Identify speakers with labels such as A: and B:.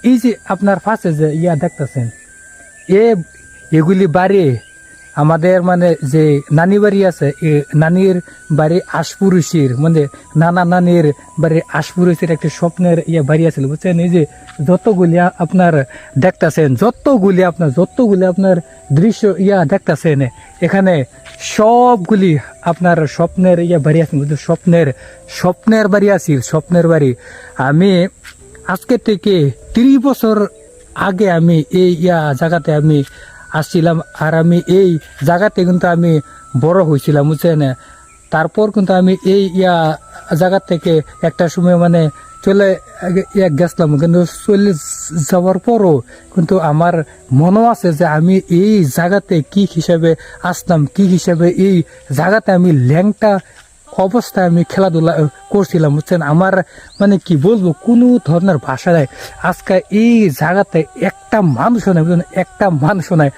A: এই যে আপনার পাশে যে দেখতেছেন এগুলি বাড়ি আমাদের মানে যে নানি বাড়ি আছে নানির বাড়ি আশপুরুষির মানে নানা নানির বাড়ি আশপুরুষির একটা স্বপ্নের বাড়ি আছিল বুঝছেন। এই যে যতগুলি আপনার দেখতেছেন যতগুলি আপনার দৃশ্য দেখতেছেন এখানে সবগুলি আপনার স্বপ্নের বাড়ি আছে বুঝছেন। স্বপ্নের বাড়ি আছিল স্বপ্নের বাড়ি। আমি আজকে থেকে 30 বছর আগে আমি এই জায়গাতে আমি আসছিলাম আর আমি এই জায়গাতে কিন্তু আমি বড় হয়েছিলাম বুঝছেন। তারপর কিন্তু আমি এই জায়গা থেকে একটা সময় মানে চলে গেছিলাম, কিন্তু চলে যাওয়ার পরও কিন্তু আমার মনে আছে যে আমি এই জায়গাতে কি হিসাবে আসলাম, কি হিসাবে এই জায়গাতে আমি ল্যাংটা অবস্থায় আমি খেলাধুলা করছিলাম বুঝছেন। আমার মানে কি বলবো কোনো ধরনের ভাষা নাই। আজকে এই জায়গাতে একটা মানুষ নাই বুঝছেন, একটা মানুষ নাই।